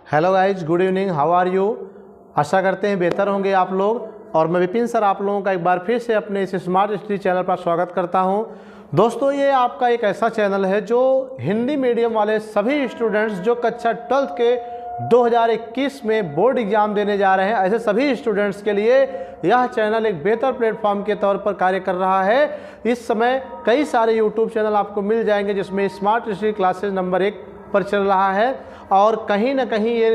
Hello guys, good evening, how are you. आशा करते हैं बेहतर होंगे आप लोग। और मैं विपिन सर आप लोगों का एक बार फिर से अपने इस स्मार्ट स्टडी चैनल पर स्वागत करता हूं। दोस्तों, ये आपका एक ऐसा चैनल है जो हिंदी मीडियम वाले सभी स्टूडेंट्स जो कक्षा 12th के 2021 में बोर्ड एग्जाम देने जा रहे हैं, ऐसे सभी स्टूडेंट्स के लिए यह चैनल एक बेहतर प्लेटफॉर्म के तौर पर कार्य कर रहा है। इस समय कई सारे यूट्यूब चैनल आपको मिल जाएंगे जिसमें स्मार्ट स्टडी क्लासेस नंबर 1 पर चल रहा है और कहीं ना कहीं ये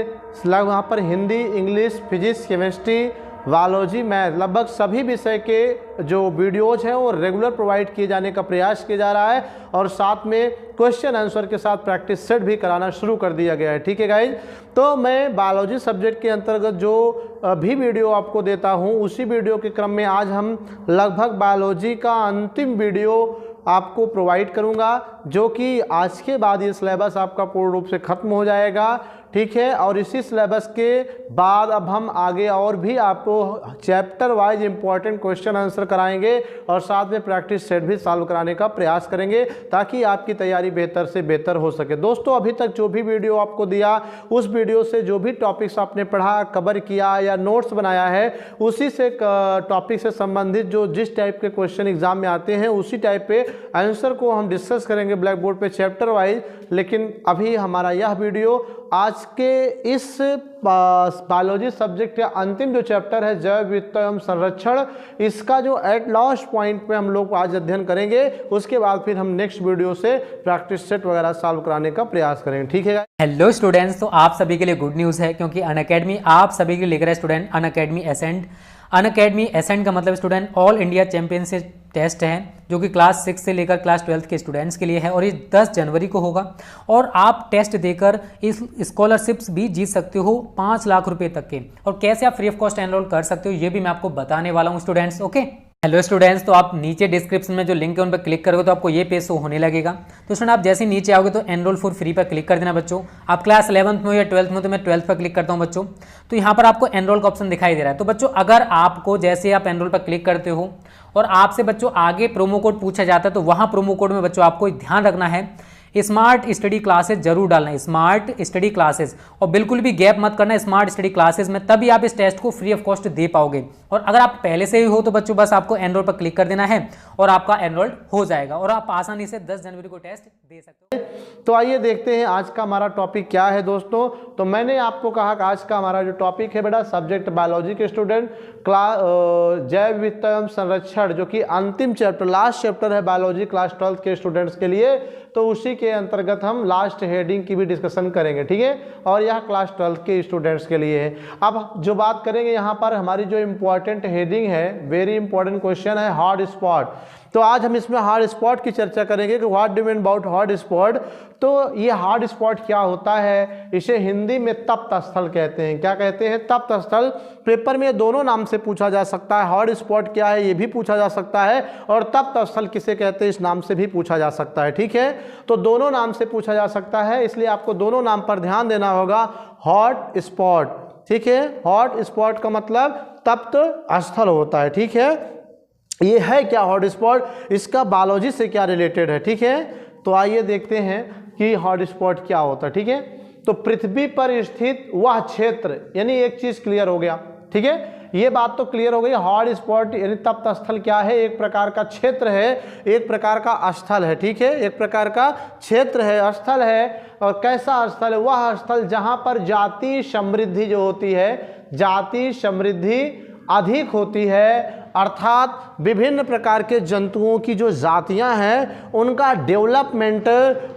वहाँ पर Hindi, English, physics, chemistry, biology, math लगभग सभी विषय के जो वीडियोज़ हैं वो रेगुलर प्रोवाइड किए जाने का प्रयास किया जा रहा है और साथ में क्वेश्चन आंसर के साथ प्रैक्टिस सेट भी कराना शुरू कर दिया गया है। ठीक है गाइज, तो मैं बायोलॉजी सब्जेक्ट के अंतर्गत जो भी वीडियो आपको देता हूँ उसी वीडियो के क्रम में आज हम लगभग बायोलॉजी का अंतिम वीडियो आपको प्रोवाइड करूंगा, जो कि आज के बाद ये सिलेबस आपका पूर्ण रूप से ख़त्म हो जाएगा। ठीक है, और इसी सिलेबस के बाद अब हम आगे और भी आपको chapter wise important question answer कराएंगे और साथ में प्रैक्टिस सेट भी सॉल्व कराने का प्रयास करेंगे ताकि आपकी तैयारी बेहतर से बेहतर हो सके। दोस्तों, अभी तक जो भी वीडियो आपको दिया उस वीडियो से जो भी टॉपिक्स आपने पढ़ा, कवर किया या नोट्स बनाया है, उसी से टॉपिक से संबंधित जो जिस टाइप के क्वेश्चन एग्जाम में आते हैं उसी टाइप पे आंसर को हम डिस्कस करेंगे ब्लैक बोर्ड पे चैप्टर वाइज। लेकिन अभी हमारा यह वीडियो आज के इस बायोलॉजी सब्जेक्ट का अंतिम जो चैप्टर है जैव विविधता एवं संरक्षण, इसका जो एट लास्ट पॉइंट पे हम लोग आज अध्ययन करेंगे। उसके बाद फिर हम नेक्स्ट वीडियो से प्रैक्टिस सेट वगैरह सॉल्व कराने का प्रयास करेंगे। ठीक है। हेलो स्टूडेंट्स, तो आप सभी के लिए गुड न्यूज़ है क्योंकि अनअकैडमी आप सभी के लिए लेकर है student Unacademy ascent. Unacademy ascent का मतलब student all India championship test है जो कि क्लास 6 से लेकर क्लास 12 के स्टूडेंट्स के लिए है और ये 10 जनवरी को होगा और आप टेस्ट देकर इस स्कॉलरशिप्स भी जीत सकते हो 5 लाख रुपए तक के। और कैसे आप फ्री ऑफ कॉस्ट एनरोल कर सकते हो ये भी मैं आपको बताने वाला हूँ स्टूडेंट्स। ओके, हेलो स्टूडेंट्स, तो आप नीचे डिस्क्रिप्शन में जो लिंक है उन पर क्लिक करोगे तो आपको ये पेज शो होने लगेगा। तो स्टूडेंट आप जैसे ही नीचे आओगे तो एनरोल फॉर फ्री पर क्लिक कर देना बच्चों। आप क्लास 11th में हो या 12th में हो तो मैं 12th पर क्लिक करता हूँ बच्चों। तो यहाँ पर आपको एनरोल का ऑप्शन दिखाई दे रहा है। तो बच्चों अगर आपको जैसे आप एनरोल पर क्लिक करते हो और आपसे बच्चों आगे प्रोमो कोड पूछा जाता है तो वहाँ प्रोमो कोड में बच्चों आपको ध्यान रखना है स्मार्ट स्टडी क्लासेस जरूर डालना है, स्मार्ट स्टडी क्लासेस, और बिल्कुल भी गैप मत करना स्मार्ट स्टडी क्लासेस में, तभी आप इस टेस्ट को फ्री ऑफ कॉस्ट दे पाओगे। और अगर आप पहले से ही हो तो बच्चों बस आपको एनरोल पर क्लिक कर देना है और आपका एनरोल्ड हो जाएगा और आप आसानी से 10 जनवरी को टेस्ट दे सकते हो। तो आइए देखते हैं आज का हमारा टॉपिक क्या है दोस्तों। तो मैंने आपको कहा कि आज का हमारा जो टॉपिक है बेटा सब्जेक्ट बायोलॉजी के स्टूडेंट क्लास जैव विविधता एवं संरक्षण, जो कि अंतिम चैप्टर लास्ट चैप्टर है बायोलॉजी क्लास 12 के स्टूडेंट्स के लिए। तो उसी के अंतर्गत हम लास्ट हेडिंग की भी डिस्कशन करेंगे। ठीक है, और यह क्लास 12 के स्टूडेंट्स के लिए है। अब जो बात करेंगे यहाँ पर हमारी जो इम्पोर्टेंट हेडिंग है, वेरी इंपॉर्टेंट क्वेश्चन है हॉट स्पॉट। तो आज हम इसमें हॉट स्पॉट की चर्चा करेंगे कि what do mean about hot spot. तो ये हॉट स्पॉट क्या होता है, इसे हिंदी में तप्त स्थल कहते हैं। क्या कहते हैं? तप्त स्थल। पेपर में दोनों नाम से पूछा जा सकता है, हॉट स्पॉट क्या है ये भी पूछा जा सकता है और तप्त स्थल किसे कहते हैं इस नाम से भी पूछा जा सकता है। ठीक है, तो दोनों नाम से पूछा जा सकता है, इसलिए आपको दोनों नाम पर ध्यान देना होगा। हॉट स्पॉट, ठीक है, हॉट स्पॉट का मतलब तप्त स्थल होता है। ठीक है, ये है क्या हॉट स्पॉट, इसका बायोलॉजी से क्या रिलेटेड है। ठीक है, तो आइए देखते हैं कि हॉट स्पॉट क्या होता है। ठीक है, तो पृथ्वी पर स्थित वह क्षेत्र, यानी एक चीज क्लियर हो गया। ठीक है, ये बात तो क्लियर हो गई। हॉट स्पॉट यानी तप्त स्थल क्या है, एक प्रकार का क्षेत्र है, एक प्रकार का स्थल है। ठीक है, एक प्रकार का क्षेत्र है, स्थल है। और कैसा स्थल है? वह स्थल जहां पर जाति समृद्धि जो होती है, जाति समृद्धि अधिक होती है, अर्थात विभिन्न प्रकार के जंतुओं की जो जातियां हैं उनका डेवलपमेंट,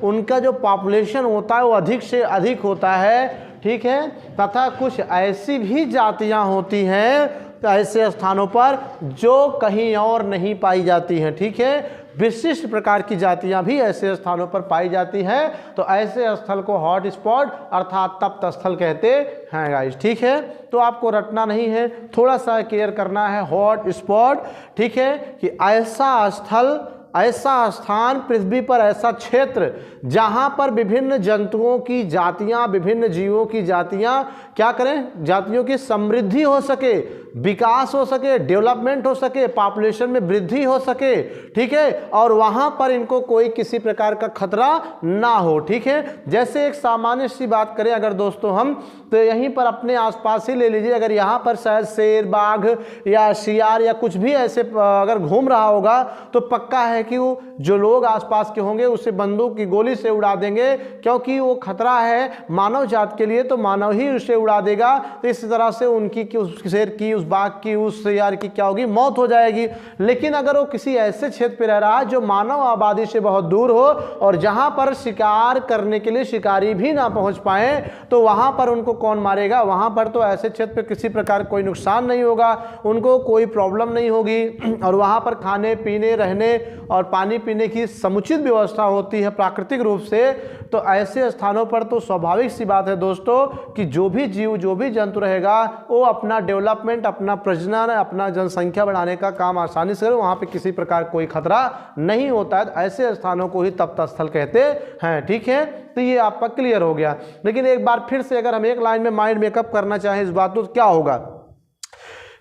उनका जो पॉपुलेशन होता है वो अधिक से अधिक होता है। ठीक है, तथा कुछ ऐसी भी जातियां होती हैं ऐसे स्थानों पर जो कहीं और नहीं पाई जाती हैं। ठीक है, विशिष्ट प्रकार की जातियां भी ऐसे स्थानों पर पाई जाती हैं। तो ऐसे स्थल को हॉट स्पॉट अर्थात तप्त स्थल कहते हैं गाइस। ठीक है, तो आपको रटना नहीं है, थोड़ा सा क्लियर करना है हॉट स्पॉट। ठीक है, कि ऐसा स्थल ऐसा स्थान पृथ्वी पर, ऐसा क्षेत्र जहां पर विभिन्न जंतुओं की जातियां, विभिन्न जीवों की जातियां क्या करें, जातियों की समृद्धि हो सके, विकास हो सके, डेवलपमेंट हो सके, पॉपुलेशन में वृद्धि हो सके, ठीक है, और वहां पर इनको कोई किसी प्रकार का खतरा ना हो, ठीक है। जैसे एक सामान्य सी बात करें अगर दोस्तों हम, तो यहीं पर अपने आसपास ही ले लीजिए, अगर यहाँ पर शायद शेर, बाघ या शियार या कुछ भी ऐसे अगर घूम रहा होगा तो पक्का है कि वो जो लोग आसपास के होंगे उसे बंदूक की गोली से उड़ा देंगे, क्योंकि वो खतरा है मानव जात के लिए, तो मानव ही उसे उड़ा देगा। तो इस तरह से उनकी, उस शेर की, उस बाघ की, उस शियार की क्या होगी, मौत हो जाएगी। लेकिन अगर वो किसी ऐसे क्षेत्र पर रह रहा है जो मानव आबादी से बहुत दूर हो और जहां पर शिकार करने के लिए शिकारी भी ना पहुंच पाए, तो वहां पर उनको कौन मारेगा? वहां पर तो ऐसे क्षेत्र पर किसी प्रकार कोई नुकसान नहीं होगा, उनको कोई प्रॉब्लम नहीं होगी, और वहां पर खाने पीने, रहने और पानी पीने की समुचित व्यवस्था होती है प्राकृतिक रूप से। तो ऐसे स्थानों पर तो स्वाभाविक सी बात है दोस्तों कि जो भी जीव, जो भी जंतु रहेगा वो अपना डेवलपमेंट, अपना प्रजनन, अपना जनसंख्या बढ़ाने का काम आसानी से करे, वहां पे किसी प्रकार कोई खतरा नहीं होता है। ऐसे स्थानों को ही तप्त स्थल कहते हैं, ठीक है। तो ये आपका क्लियर हो गया। लेकिन एक बार फिर से अगर हम एक लाइन में माइंड मेकअप करना चाहें इस बात, तो क्या होगा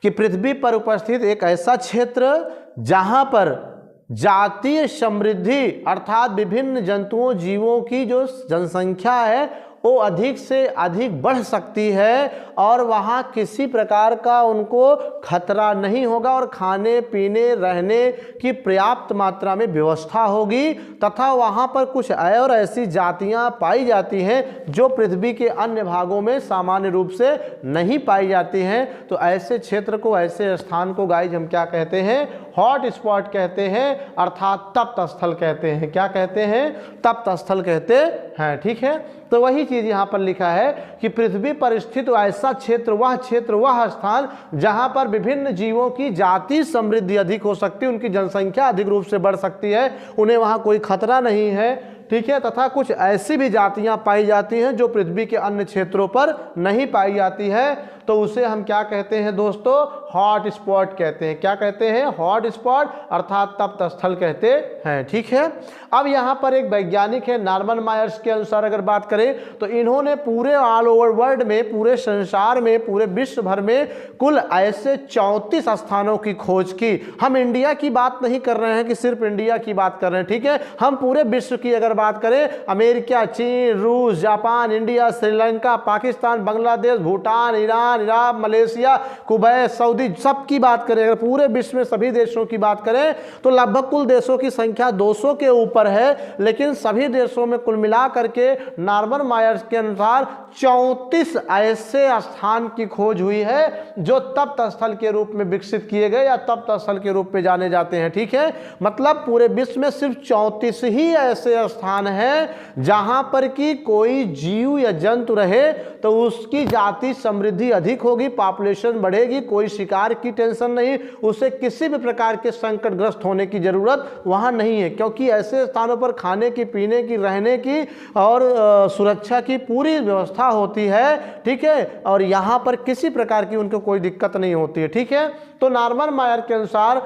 कि पृथ्वी पर उपस्थित एक ऐसा क्षेत्र जहां पर जातीय समृद्धि अर्थात विभिन्न जंतुओं, जीवों की जो जनसंख्या है वो अधिक से अधिक बढ़ सकती है, और वहाँ किसी प्रकार का उनको खतरा नहीं होगा, और खाने पीने, रहने की पर्याप्त मात्रा में व्यवस्था होगी, तथा वहाँ पर कुछ और ऐसी जातियाँ पाई जाती हैं जो पृथ्वी के अन्य भागों में सामान्य रूप से नहीं पाई जाती हैं। तो ऐसे क्षेत्र को, ऐसे स्थान को गाइज हम क्या कहते हैं? हॉट स्पॉट कहते हैं, अर्थात तप्त स्थल कहते हैं। क्या कहते हैं? तप्त स्थल कहते हैं, ठीक है। तो वही चीज यहाँ पर लिखा है कि पृथ्वी पर स्थित ऐसा क्षेत्र, वह स्थान जहां पर विभिन्न जीवों की जाति समृद्धि अधिक हो सकती है, उनकी जनसंख्या अधिक रूप से बढ़ सकती है, उन्हें वहां कोई खतरा नहीं है, ठीक है, तथा कुछ ऐसी भी जातियां पाई जाती हैं जो पृथ्वी के अन्य क्षेत्रों पर नहीं पाई जाती है। तो उसे हम क्या कहते हैं दोस्तों? हॉट स्पॉट कहते हैं। क्या कहते हैं? हॉट स्पॉट अर्थात तप्त स्थल कहते हैं, ठीक है। अब यहाँ पर एक वैज्ञानिक है, नॉर्मन मायर्स के अनुसार अगर बात करें तो इन्होंने पूरे ऑल ओवर वर्ल्ड में, पूरे संसार में, पूरे विश्व भर में कुल ऐसे 34 स्थानों की खोज की। हम इंडिया की बात नहीं कर रहे हैं कि सिर्फ इंडिया की बात कर रहे हैं, ठीक है। हम पूरे विश्व की अगर बात करें, अमेरिका, चीन, रूस, Japan, India, Sri Lanka, Pakistan, Bangladesh, Bhutan, Iran, Iraq, Malaysia, Kuwait, Saudi, सब की बात करें, अगर पूरे विश्व में सभी देशों की बात करें तो लगभग कुल देशों की संख्या 200 के ऊपर है। लेकिन सभी देशों में कुल मिला करके नॉर्मन मायर्स के अनुसार 34 ऐसे स्थान की खोज हुई है जो तप्त स्थल के रूप में विकसित किए गए या तप्त स्थल के रूप में जाने जाते हैं, ठीक है। मतलब पूरे विश्व में सिर्फ 34 ही ऐसे स्थान हैं जहां पर कि कोई जीव या जंतु रहे तो उसकी जाति समृद्धि अधिक होगी, पॉपुलेशन बढ़ेगी, कोई शिकार की टेंशन नहीं, उसे किसी भी प्रकार के संकटग्रस्त होने की जरूरत वहां नहीं है, क्योंकि ऐसे स्थानों पर खाने की, पीने की, रहने की और सुरक्षा की पूरी व्यवस्था होती है, ठीक है, और यहाँ पर किसी प्रकार की उनको कोई दिक्कत नहीं होती है, ठीक है। तो नॉर्मन मायर के अनुसार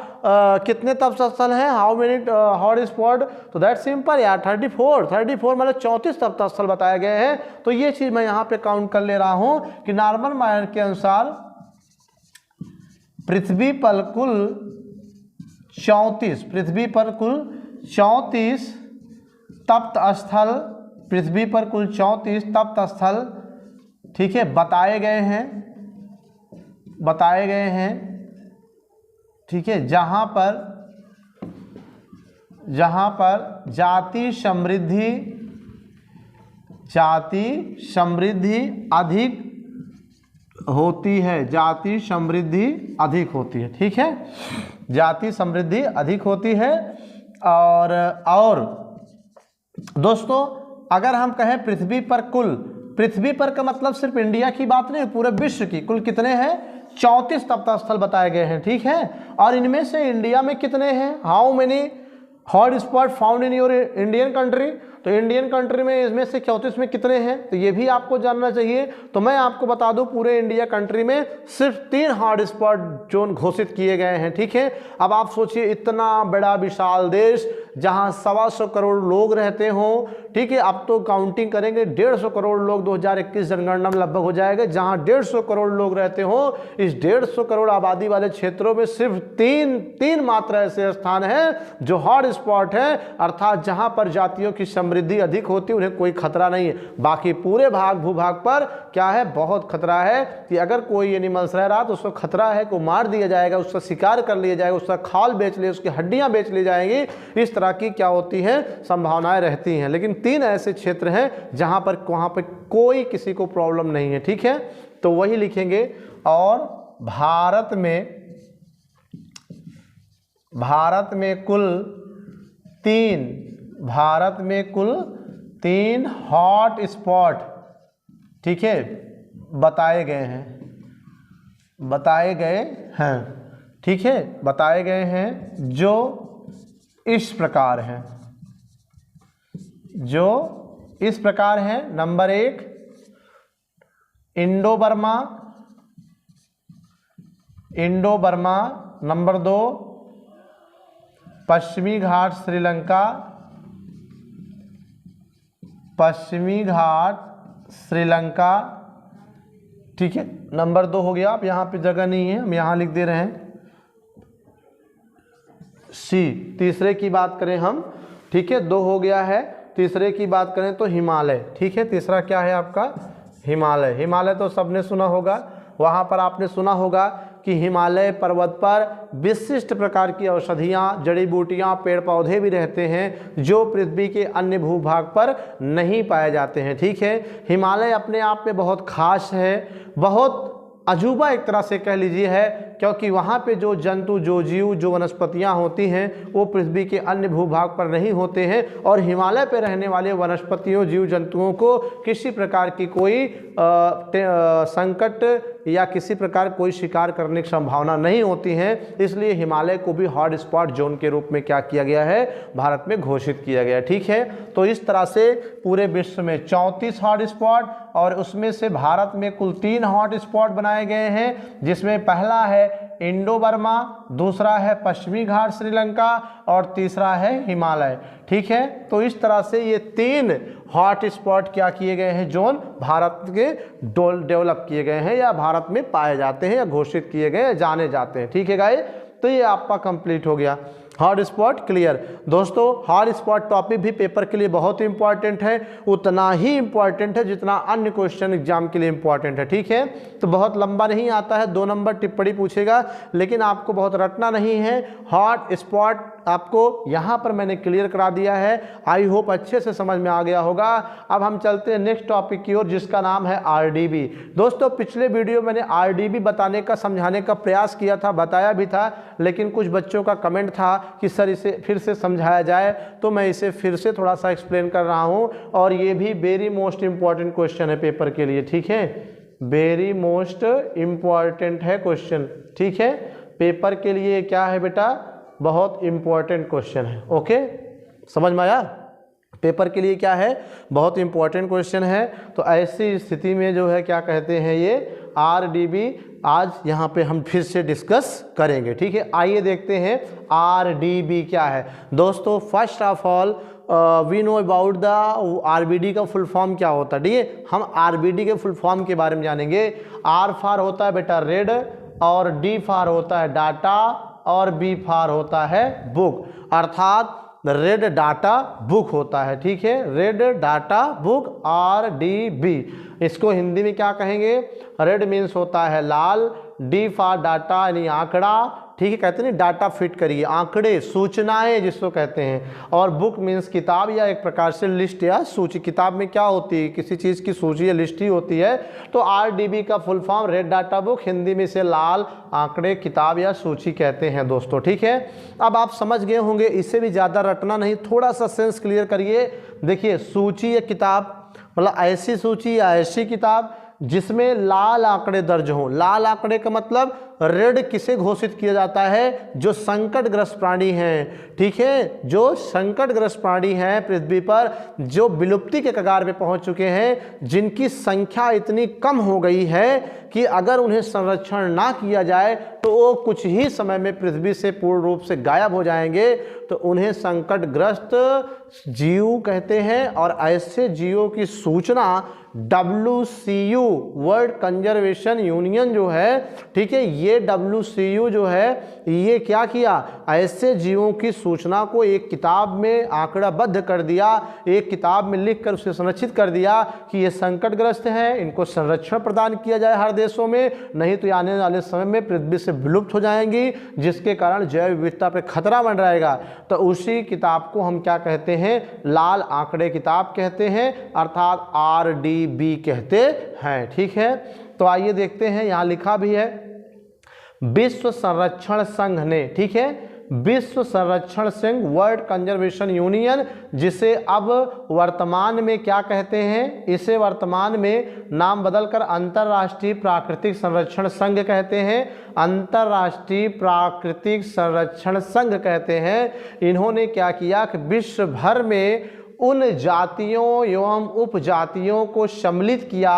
कितने तप्त स्थल हैं, हाउ मेनी हॉट स्पॉट? तो दैट सिंपल यार, 34 मतलब 34 तप्त स्थल बताए गए हैं। तो ये चीज मैं यहाँ पे काउंट कर ले रहा हूं कि नॉर्मन मायर के अनुसार पृथ्वी पर कुल 34 तप्त स्थल, पृथ्वी पर कुल 34 तप्त स्थल, ठीक है, बताए गए हैं, ठीक है, जहां पर जाति समृद्धि अधिक होती है, जाति समृद्धि अधिक होती है, ठीक है, जाति समृद्धि अधिक होती है। और दोस्तों अगर हम कहें पृथ्वी पर का मतलब सिर्फ इंडिया की बात नहीं, पूरे विश्व की कुल कितने हैं? 34 तप्त स्थल बताए गए हैं, ठीक है। और इनमें से इंडिया में कितने हैं? How many hot spot found in your Indian country? तो तो इंडियन कंट्री में इसमें से 34 में कितने हैं, तो ये भी आपको जानना चाहिए। तो मैं आपको बता दूं पूरे इंडिया कंट्री में सिर्फ 3 हॉट स्पॉट जोन घोषित किए गए हैं, ठीक है। अब आप सोचिए इतना बड़ा विशाल देश जहां 125 करोड़ लोग रहते हों, ठीक है। अब तो काउंटिंग करेंगे 150 करोड़ लोग 2021 जनगणना में लगभग हो जाएगा, जहां 150 करोड़ लोग रहते हों, इस 150 करोड़ आबादी वाले क्षेत्रों में सिर्फ तीन मात्र ऐसे स्थान हैं जो हॉट स्पॉट है, अर्थात जहां पर जातियों की समृद्धि अधिक होती है, उन्हें कोई खतरा नहीं है। बाकी पूरे भूभाग पर क्या है, बहुत खतरा है कि अगर कोई एनिमल्स रह रहा तो उसको खतरा है को मार दिया जाएगा, उसका शिकार कर लिया जाएगा, उसका खाल बेच लिया, उसकी हड्डियां बेच ली जाएंगी, इस तरह की क्या होती है संभावनाएं रहती हैं। लेकिन 3 ऐसे क्षेत्र हैं जहां पर वहां पर कोई किसी को प्रॉब्लम नहीं है, ठीक है। तो वही लिखेंगे। और भारत में कुल 3 हॉट स्पॉट, ठीक है, बताए गए हैं, ठीक है, बताए गए हैं जो इस प्रकार हैं, नंबर 1 इंडो बर्मा, नंबर 2 पश्चिमी घाट श्रीलंका, ठीक है, नंबर 2 हो गया। आप यहाँ पे जगह नहीं है, हम यहाँ लिख दे रहे हैं सी। तीसरे की बात करें हम, ठीक है, 2 हो गया है। तीसरे की बात करें तो हिमालय, ठीक है। तीसरा क्या है आपका, हिमालय तो सबने सुना होगा। वहाँ पर आपने सुना होगा कि हिमालय पर्वत पर विशिष्ट प्रकार की औषधियाँ, जड़ी बूटियाँ, पेड़ पौधे भी रहते हैं जो पृथ्वी के अन्य भूभाग पर नहीं पाए जाते हैं, ठीक है। हिमालय अपने आप में बहुत खास है, बहुत अजूबा एक तरह से कह लीजिए है, क्योंकि वहाँ पे जो जंतु, जो जीव, जो वनस्पतियाँ होती हैं वो पृथ्वी के अन्य भूभाग पर नहीं होते हैं। और हिमालय पे रहने वाले वनस्पतियों, जीव जंतुओं को किसी प्रकार की कोई संकट या किसी प्रकार कोई शिकार करने की संभावना नहीं होती है। इसलिए हिमालय को भी हॉट स्पॉट जोन के रूप में क्या किया गया है, भारत में घोषित किया गया है, ठीक है। तो इस तरह से पूरे विश्व में 34 हॉट स्पॉट, और उसमें से भारत में कुल 3 हॉट स्पॉट बनाए गए हैं, जिसमें पहला है इंडो बर्मा, दूसरा है पश्चिमी घाट श्रीलंका, और तीसरा है हिमालय, ठीक है। तो इस तरह से ये 3 हॉट स्पॉट क्या किए गए हैं, जोन भारत के डेवलप किए गए हैं या भारत में पाए जाते हैं या घोषित किए गए, जाने जाते हैं, ठीक है गाइस। तो ये आपका कंप्लीट हो गया हॉट स्पॉट, क्लियर। दोस्तों हॉट स्पॉट टॉपिक भी पेपर के लिए बहुत इंपॉर्टेंट है, उतना ही इंपॉर्टेंट है जितना अन्य क्वेश्चन एग्जाम के लिए इंपॉर्टेंट है, ठीक है। तो बहुत लंबा नहीं आता है, 2 नंबर टिप्पणी पूछेगा, लेकिन आपको बहुत रटना नहीं है। हॉट स्पॉट आपको यहाँ पर मैंने क्लियर करा दिया है, आई होप अच्छे से समझ में आ गया होगा। अब हम चलते हैं नेक्स्ट टॉपिक की ओर, जिसका नाम है आरडीबी। दोस्तों पिछले वीडियो मैंने आरडीबी बताने का, समझाने का प्रयास किया था, बताया भी था, लेकिन कुछ बच्चों का कमेंट था कि सर इसे फिर से समझाया जाए, तो मैं इसे फिर से थोड़ा सा एक्सप्लेन कर रहा हूँ। और ये भी वेरी मोस्ट इम्पॉर्टेंट क्वेश्चन है पेपर के लिए, ठीक है, वेरी मोस्ट इम्पॉर्टेंट है क्वेश्चन, ठीक है। पेपर के लिए क्या है बेटा, बहुत इंपॉर्टेंट क्वेश्चन है, ओके, समझ में आया। पेपर के लिए क्या है, बहुत इंपॉर्टेंट क्वेश्चन है। तो ऐसी स्थिति में जो है क्या कहते हैं, ये आरडीबी आज यहाँ पे हम फिर से डिस्कस करेंगे, ठीक है। आइए देखते हैं आरडीबी क्या है। दोस्तों first of all we know about the RBD का फुल फॉर्म क्या होता है, ठीक है। हम आरबीडी के फुल फॉर्म के बारे में जानेंगे। आर फॉर होता है बेटा रेड, और डी फॉर होता है डाटा, और बी फॉर होता है बुक, अर्थात रेड डाटा बुक होता है, ठीक है। रेड डाटा बुक आरडीबी, इसको हिंदी में क्या कहेंगे, रेड मीन्स होता है लाल, डी फॉर डाटा यानी आंकड़ा, ठीक है, कहते हैं डाटा फिट करिए, आंकड़े, सूचनाएं जिसको कहते हैं, और बुक मीन्स किताब या एक प्रकार से लिस्ट या सूची। किताब में क्या होती है, किसी चीज़ की सूची या लिस्ट ही होती है। तो आरडीबी का full form red data book, Hindi में से लाल आंकड़े, किताब या सूची कहते हैं दोस्तों, ठीक है। अब आप समझ गए होंगे, इससे भी ज़्यादा रटना नहीं, थोड़ा सा सेंस क्लियर करिए। देखिए सूची या किताब मतलब ऐसी सूची या ऐसी किताब जिसमें लाल आंकड़े दर्ज हों। लाल आंकड़े का मतलब रेड किसे घोषित किया जाता है? जो संकटग्रस्त प्राणी हैं, ठीक है, जो संकटग्रस्त प्राणी हैं पृथ्वी पर, जो विलुप्ति के कगार पे पहुंच चुके हैं, जिनकी संख्या इतनी कम हो गई है कि अगर उन्हें संरक्षण ना किया जाए तो वो कुछ ही समय में पृथ्वी से पूर्ण रूप से गायब हो जाएंगे, तो उन्हें संकटग्रस्त जीव कहते हैं। और ऐसे जीवों की सूचना WCU वर्ल्ड कंजर्वेशन यूनियन जो है, ठीक है, ये WCU जो है ये क्या किया, ऐसे जीवों की सूचना को एक किताब में आंकड़ाबद्ध कर दिया, एक किताब में लिखकर उसे संरक्षित कर दिया कि ये संकटग्रस्त हैं, इनको संरक्षण प्रदान किया जाए हर देशों में, नहीं तो आने वाले समय में पृथ्वी से विलुप्त हो जाएंगी, जिसके कारण जैव विविधता पर खतरा बन रहेगा। तो उसी किताब को हम क्या कहते हैं? लाल आंकड़े किताब कहते हैं, अर्थात RDB कहते हैं, ठीक है। तो आइए देखते हैं, यहाँ लिखा भी है विश्व संरक्षण संघ ने, ठीक है, विश्व संरक्षण संघ वर्ल्ड कंजर्वेशन यूनियन, जिसे अब वर्तमान में क्या कहते हैं? इसे वर्तमान में नाम बदलकर अंतर्राष्ट्रीय प्राकृतिक संरक्षण संघ कहते हैं, अंतर्राष्ट्रीय प्राकृतिक संरक्षण संघ कहते हैं। इन्होंने क्या किया कि विश्व भर में उन जातियों एवं उपजातियों को सम्मिलित किया,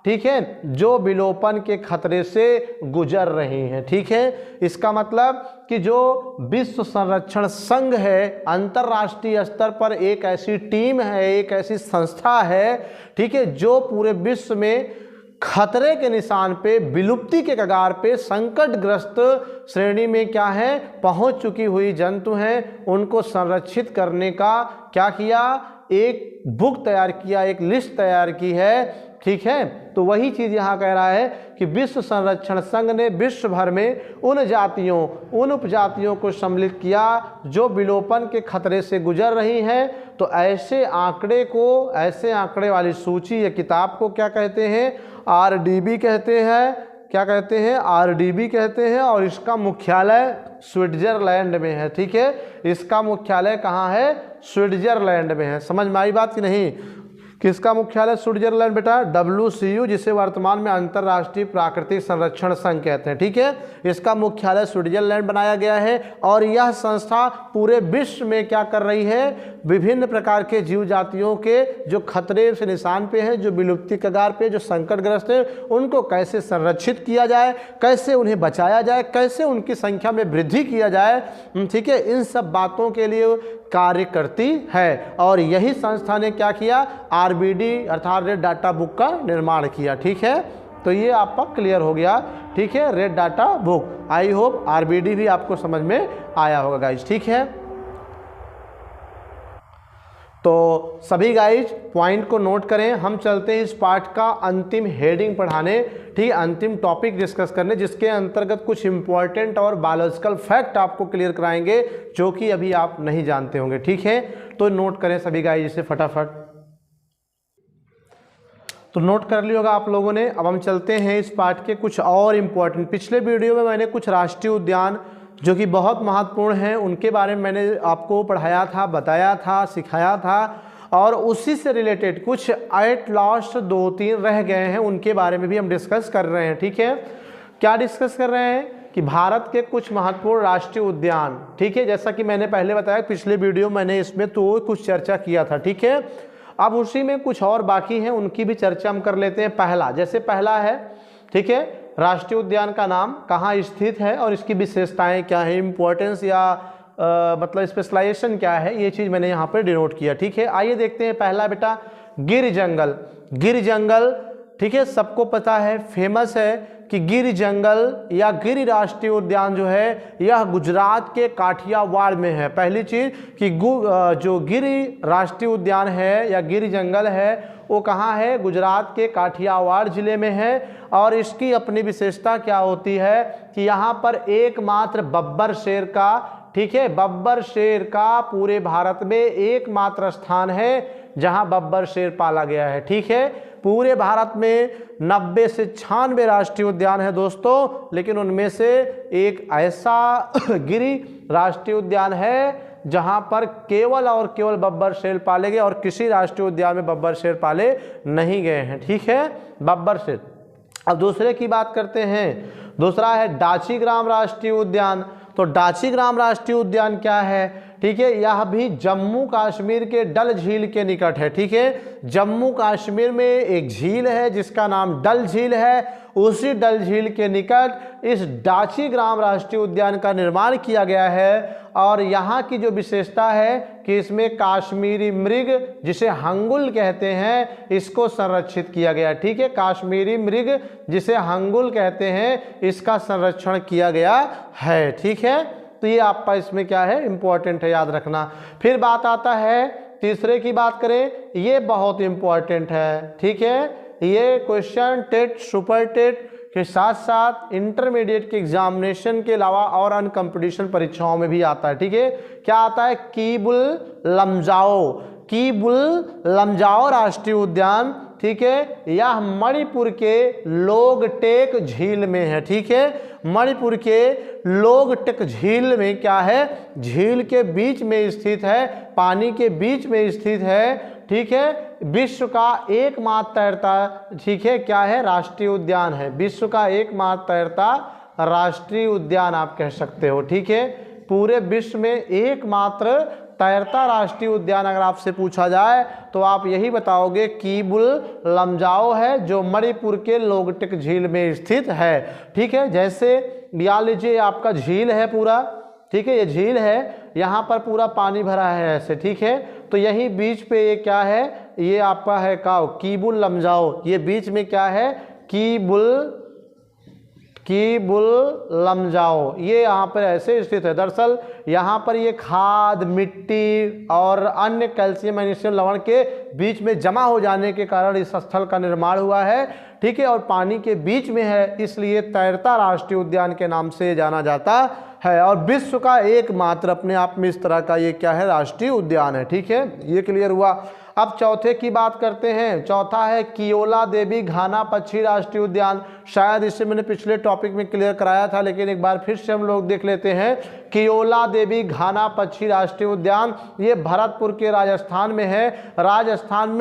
ठीक है, जो विलोपन के खतरे से गुजर रही हैं, ठीक है। इसका मतलब कि जो विश्व संरक्षण संघ है, अंतर्राष्ट्रीय स्तर पर एक ऐसी टीम है, एक ऐसी संस्था है, ठीक है, जो पूरे विश्व में खतरे के निशान पे, विलुप्ति के कगार पे, संकटग्रस्त श्रेणी में क्या है, पहुंच चुकी हुई जंतु हैं, उनको संरक्षित करने का क्या किया, एक बुक तैयार किया, एक लिस्ट तैयार की है, ठीक है। तो वही चीज़ यहाँ कह रहा है कि विश्व संरक्षण संघ ने विश्व भर में उन जातियों, उन उपजातियों को सम्मिलित किया जो विलोपन के खतरे से गुजर रही हैं। तो ऐसे आंकड़े को, ऐसे आंकड़े वाली सूची या किताब को क्या कहते हैं? RDB कहते हैं। क्या कहते हैं? RDB कहते हैं। और इसका मुख्यालय स्विट्जरलैंड में है, ठीक है। इसका मुख्यालय कहाँ है? स्विट्जरलैंड में है। समझ में आई बात कि नहीं? किसका मुख्यालय स्विट्जरलैंड बेटा? WCU, जिसे वर्तमान में अंतर्राष्ट्रीय प्राकृतिक संरक्षण संघ कहते हैं, ठीक है। इसका मुख्यालय स्विट्जरलैंड बनाया गया है। और यह संस्था पूरे विश्व में क्या कर रही है? विभिन्न प्रकार के जीव जातियों के जो खतरे से निशान पे हैं, जो विलुप्ति कगार पे, जो संकटग्रस्त हैं, उनको कैसे संरक्षित किया जाए, कैसे उन्हें बचाया जाए, कैसे उनकी संख्या में वृद्धि किया जाए, ठीक है, इन सब बातों के लिए कार्य करती है। और यही संस्था ने क्या किया? RBD अर्थात रेड डाटा बुक का निर्माण किया, ठीक है। तो ये आपका क्लियर हो गया, ठीक है, red data book. I hope RBD भी आपको समझ में आया होगा गाइज, ठीक है। तो सभी गाइज पॉइंट को नोट करें। हम चलते हैं इस पार्ट का अंतिम हेडिंग पढ़ाने, ठीक, अंतिम टॉपिक डिस्कस करने, जिसके अंतर्गत कुछ इंपॉर्टेंट और बायोलॉजिकल फैक्ट आपको क्लियर कराएंगे जो कि अभी आप नहीं जानते होंगे, ठीक है। तो नोट करें सभी गाइज इसे फटाफट। तो नोट कर लिया होगा आप लोगों ने। अब हम चलते हैं इस पार्ट के कुछ और इम्पोर्टेंट। पिछले वीडियो में मैंने कुछ राष्ट्रीय उद्यान जो कि बहुत महत्वपूर्ण हैं उनके बारे में मैंने आपको पढ़ाया था, बताया था, सिखाया था। और उसी से रिलेटेड कुछ एट लास्ट 2-3 रह गए हैं, उनके बारे में भी हम डिस्कस कर रहे हैं, ठीक है। क्या डिस्कस कर रहे हैं? कि भारत के कुछ महत्वपूर्ण राष्ट्रीय उद्यान, ठीक है, जैसा कि मैंने पहले बताया, पिछले वीडियो मैंने इसमें तो कुछ चर्चा किया था, ठीक है। अब उसी में कुछ और बाकी हैं, उनकी भी चर्चा हम कर लेते हैं। पहला, जैसे पहला है, ठीक है, राष्ट्रीय उद्यान का नाम कहाँ स्थित है और इसकी विशेषताएं क्या है, इंपॉर्टेंस या मतलब स्पेशलाइजेशन क्या है, ये चीज़ मैंने यहाँ पर डिनोट किया, ठीक है। आइए देखते हैं। पहला बेटा गिर जंगल। गिर जंगल, ठीक है, सबको पता है, फेमस है कि गिर जंगल या गिर राष्ट्रीय उद्यान जो है यह गुजरात के काठियावाड़ में है। पहली चीज़ कि जो गिर राष्ट्रीय उद्यान है या गिर जंगल है वो कहाँ है? गुजरात के काठियावाड़ जिले में है। और इसकी अपनी विशेषता क्या होती है कि यहाँ पर एकमात्र बब्बर शेर का, ठीक है, बब्बर शेर का पूरे भारत में एकमात्र स्थान है जहाँ बब्बर शेर पाला गया है, ठीक है। पूरे भारत में 90 से 96 राष्ट्रीय उद्यान है दोस्तों, लेकिन उनमें से एक ऐसा गिरि राष्ट्रीय उद्यान है जहां पर केवल और केवल बब्बर शेर पाले गए और किसी राष्ट्रीय उद्यान में बब्बर शेर पाले नहीं गए हैं, ठीक है, बब्बर शेर। अब दूसरे की बात करते हैं दूसरा है डाचीग्राम राष्ट्रीय उद्यान। तो डाचीग्राम राष्ट्रीय उद्यान क्या है, ठीक है, यह भी जम्मू कश्मीर के डल झील के निकट है। ठीक है, जम्मू कश्मीर में एक झील है जिसका नाम डल झील है, उसी डल झील के निकट इस डाचीग्राम राष्ट्रीय उद्यान का निर्माण किया गया है। और यहाँ की जो विशेषता है कि इसमें काश्मीरी मृग, जिसे हंगुल कहते हैं, इसको संरक्षित किया गया। ठीक है, काश्मीरी मृग जिसे हंगुल कहते हैं, इसका संरक्षण किया गया है। ठीक है, तो ये आपका इसमें क्या है, इंपॉर्टेंट है, याद रखना। फिर बात आता है तीसरे की बात करें, ये बहुत इंपॉर्टेंट है। ठीक है, ये क्वेश्चन टेट, सुपर टेट के साथ साथ इंटरमीडिएट के एग्जामिनेशन के अलावा और अन्य कंपटीशन परीक्षाओं में भी आता है। ठीक है, क्या आता है, कीबुल लमजाओ, कीबुल लमजाओ राष्ट्रीय उद्यान। ठीक है, यह मणिपुर के लोकटेक झील में है। ठीक है, मणिपुर के लोकटेक झील में क्या है, झील के बीच में स्थित है, पानी के बीच में स्थित है। ठीक है, विश्व का एकमात्र तैरता, ठीक है, क्या है, राष्ट्रीय उद्यान है, विश्व का एकमात्र तैरता राष्ट्रीय उद्यान आप कह सकते हो। ठीक है, पूरे विश्व में एकमात्र तैरता राष्ट्रीय उद्यान अगर आपसे पूछा जाए तो आप यही बताओगे कीबुल लमजाओ है, जो मणिपुर के लोकटेक झील में स्थित है। ठीक है, जैसे या लीजिए आपका झील है पूरा, ठीक है, ये झील है, यहाँ पर पूरा पानी भरा है ऐसे। ठीक है, तो यही बीच पे ये क्या है, ये आपका है काव कीबुल लमजाओ, ये बीच में क्या है, कीबुल लमजाओ, ये यहाँ पर ऐसे स्थित है। दरअसल यहाँ पर ये खाद, मिट्टी और अन्य कैल्शियम मैग्नीशियम लवण के बीच में जमा हो जाने के कारण इस स्थल का निर्माण हुआ है। ठीक है, और पानी के बीच में है, इसलिए तैरता राष्ट्रीय उद्यान के नाम से जाना जाता है। और विश्व का एकमात्र अपने आप में इस तरह का ये क्या है, राष्ट्रीय उद्यान है। ठीक है, ये क्लियर हुआ। अब चौथे की बात करते हैं। चौथा है कियोला देवी घाना पक्षी राष्ट्रीय उद्यान। शायद इसे मैंने पिछले टॉपिक में क्लियर कराया था, लेकिन एक बार फिर से हम लोग देख लेते हैं। कियोला देवी घाना पक्षी राष्ट्रीय उद्यान, ये भरतपुर के राजस्थान में है। राजस्थान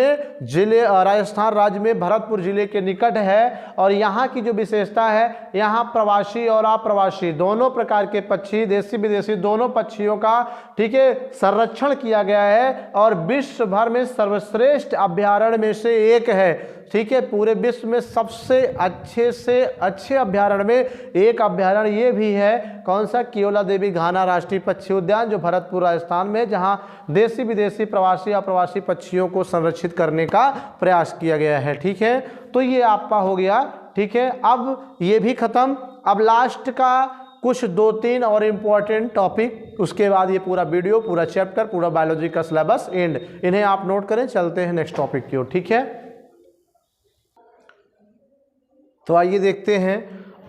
राज्य में भरतपुर जिले के निकट है। और यहाँ की जो विशेषता है, यहाँ प्रवासी और अप्रवासी दोनों प्रकार के पक्षी, देसी विदेशी दोनों पक्षियों का, ठीक है, संरक्षण किया गया है और विश्व भर में सर्वश्रेष्ठ अभ्यारण्य में से एक है। ठीक है, पूरे विश्व में सबसे अच्छे से अच्छे अभ्यारण्य में एक अभ्यारण्य ये भी है, कौन सा, कियोला देवी घाना राष्ट्रीय पक्षी उद्यान, जो भरतपुर राजस्थान में, जहां देसी विदेशी प्रवासी अप्रवासी पक्षियों को संरक्षित करने का प्रयास किया गया है। ठीक है, तो ये आपका हो गया। ठीक है, अब ये भी खत्म। अब लास्ट का कुछ 2-3 और इम्पोर्टेंट टॉपिक, उसके बाद ये पूरा वीडियो, पूरा चैप्टर, पूरा बायोलॉजी का सिलेबस एंड, इन्हें आप नोट करें। चलते हैं नेक्स्ट टॉपिक की ओर। ठीक है, तो आइए देखते हैं।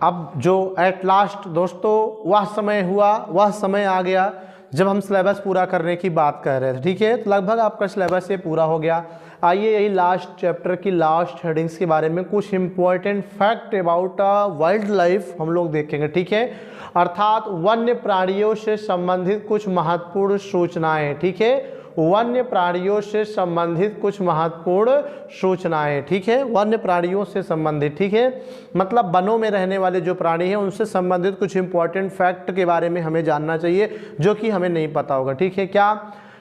अब जो एट लास्ट दोस्तों वह समय हुआ, वह समय आ गया जब हम सिलेबस पूरा करने की बात कर रहे थे। ठीक है, तो लगभग आपका सिलेबस ये पूरा हो गया। आइए यही लास्ट चैप्टर की लास्ट हेडिंग्स के बारे में कुछ important fact about wild life हम लोग देखेंगे। ठीक है, अर्थात वन्य प्राणियों से संबंधित कुछ महत्वपूर्ण सूचनाएं। ठीक है, वन्य प्राणियों से संबंधित कुछ महत्वपूर्ण सूचनाएं। ठीक है, वन्य प्राणियों से संबंधित, ठीक है, मतलब वनों में रहने वाले जो प्राणी हैं उनसे संबंधित कुछ इंपॉर्टेंट फैक्ट के बारे में हमें जानना चाहिए, जो कि हमें नहीं पता होगा। ठीक है, क्या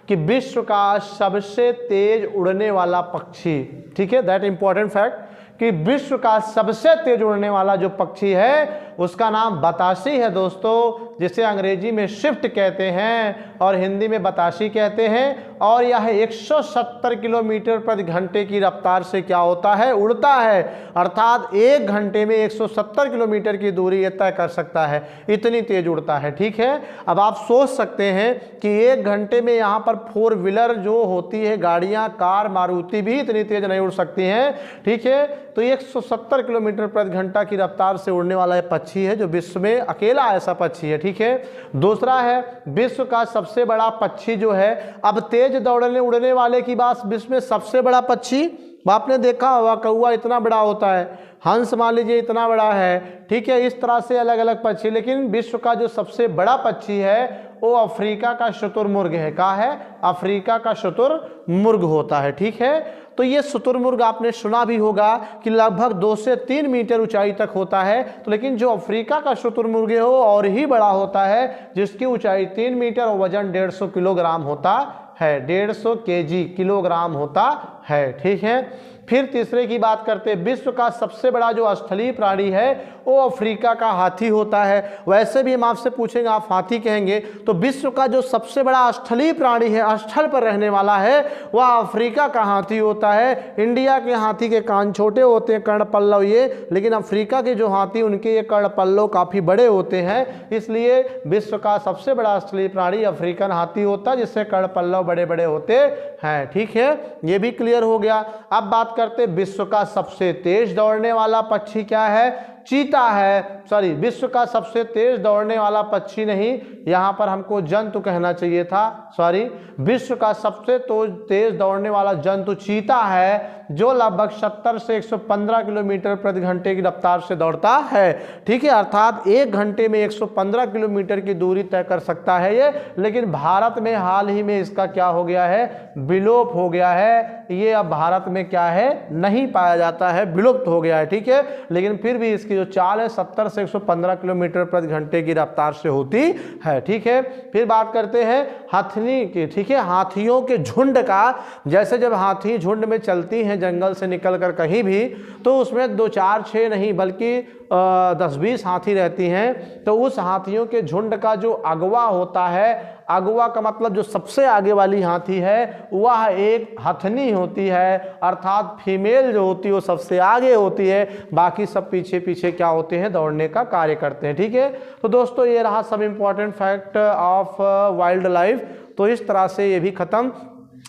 कि विश्व का सबसे तेज उड़ने वाला पक्षी, ठीक है, दैट इंपॉर्टेंट फैक्ट, कि विश्व का सबसे तेज उड़ने वाला जो पक्षी है उसका नाम बतासी है दोस्तों, जिसे अंग्रेजी में स्विफ्ट कहते हैं और हिंदी में बतासी कहते हैं। और यह 170 किलोमीटर प्रति घंटे की रफ्तार से क्या होता है, उड़ता है। अर्थात 1 घंटे में 170 किलोमीटर की दूरी यह तय कर सकता है, इतनी तेज उड़ता है। ठीक है, अब आप सोच सकते हैं कि 1 घंटे में यहाँ पर 4 व्हीलर जो होती है गाड़ियाँ, कार, मारुति भी इतनी तेज नहीं उड़ सकती हैं। ठीक है, तो 170 किलोमीटर प्रति घंटा की रफ्तार से उड़ने वाला पक्षी है जो विश्व में अकेला ऐसा पक्षी है। ठीक है, दूसरा है विश्व का सबसे बड़ा पक्षी जो है, अब तेज दौड़ने उड़ने वाले की बात, विश्व में सबसे बड़ा पक्षी आपने देखा होगा कौवा इतना बड़ा होता है, हंस मान लीजिए इतना बड़ा है, ठीक है। इस तरह से अलग अलग पक्षी, लेकिन विश्व का जो सबसे बड़ा पक्षी है वो अफ्रीका का शुतुरमुर्ग है। कहाँ है? अफ्रीका का शुतुरमुर्ग होता है, ठीक है। तो ये शुतुरमुर्ग आपने सुना भी होगा कि लगभग 2 से 3 मीटर ऊंचाई तक होता है। तो लेकिन जो अफ्रीका का शुतुरमुर्ग है वो और ही बड़ा होता है, जिसकी ऊंचाई 3 मीटर और वजन 150 किलोग्राम होता है, 150 केजी किलोग्राम होता है, ठीक है। फिर तीसरे की बात करते हैं, विश्व का सबसे बड़ा जो स्थलीय प्राणी है वो अफ्रीका का हाथी होता है। वैसे भी हम आपसे पूछेंगे, आप हाथी कहेंगे, तो विश्व का जो सबसे बड़ा स्थलीय प्राणी है, स्थल पर रहने वाला है, वह अफ्रीका का हाथी होता है। इंडिया के हाथी के कान छोटे होते हैं, कर्ण पल्लव ये, लेकिन अफ्रीका के जो हाथी उनके ये कर्ण पल्लव काफ़ी बड़े होते हैं, इसलिए विश्व का सबसे बड़ा स्थलीय प्राणी अफ्रीकन हाथी होता है, जिससे कर्ण पल्लव बड़े बड़े होते हैं, ठीक है। ये भी क्लियर हो गया। अब बात करते विश्व का सबसे तेज दौड़ने वाला पक्षी क्या है? चीता है। सॉरी, विश्व का सबसे तेज दौड़ने वाला पक्षी नहीं, यहाँ पर हमको जंतु कहना चाहिए था, सॉरी। विश्व का सबसे तेज दौड़ने वाला जंतु चीता है, जो लगभग 70 से 115 किलोमीटर प्रति घंटे की रफ्तार से दौड़ता है, ठीक है। अर्थात 1 घंटे में 115 किलोमीटर की दूरी तय कर सकता है ये। लेकिन भारत में हाल ही में इसका क्या हो गया है? विलोप हो गया है। ये अब भारत में क्या है? नहीं पाया जाता है, विलुप्त हो गया है, ठीक है। लेकिन फिर भी इसकी जो चाल है 70 से 115 किलोमीटर प्रति घंटे की रफ्तार से होती है, ठीक है। फिर बात करते हैं हाथनी की, ठीक है। हाथियों के झुंड का, जैसे जब हाथी झुंड में चलती हैं जंगल से निकलकर कहीं भी, तो उसमें 2, 4, 6 नहीं बल्कि 10-20 हाथी रहती हैं। तो उस हाथियों के झुंड का जो अगवा होता है, अगवा का मतलब जो सबसे आगे वाली हाथी है वह एक हथनी होती है, अर्थात फीमेल जो होती है वो सबसे आगे होती है, बाकी सब पीछे पीछे क्या होते हैं? दौड़ने का कार्य करते हैं, ठीक है। तो दोस्तों ये रहा सब important fact of wild life. तो इस तरह से ये भी खत्म।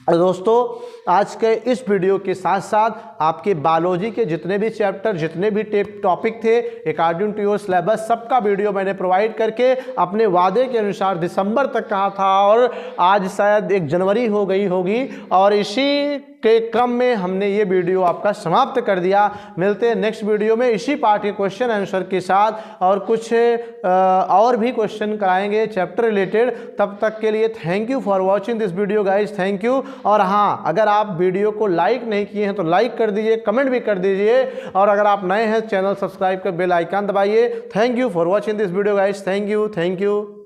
दोस्तों आज के इस वीडियो के साथ साथ आपके बायोलॉजी के जितने भी चैप्टर, जितने भी टॉपिक थे अकॉर्डिंग टू योर सिलेबस, सबका वीडियो मैंने प्रोवाइड करके अपने वादे के अनुसार दिसंबर तक कहा था, और आज शायद 1 जनवरी हो गई होगी, और इसी के क्रम में हमने ये वीडियो आपका समाप्त कर दिया। मिलते हैं नेक्स्ट वीडियो में इसी पार्ट के क्वेश्चन आंसर के साथ, और कुछ और भी क्वेश्चन कराएंगे चैप्टर रिलेटेड। तब तक के लिए thank you for watching this video guys, thank you. और हाँ, अगर आप वीडियो को लाइक नहीं किए हैं तो लाइक कर दीजिए, कमेंट भी कर दीजिए, और अगर आप नए हैं चैनल सब्सक्राइब कर बेल आइकन दबाइए। Thank you for watching this video guys, thank you.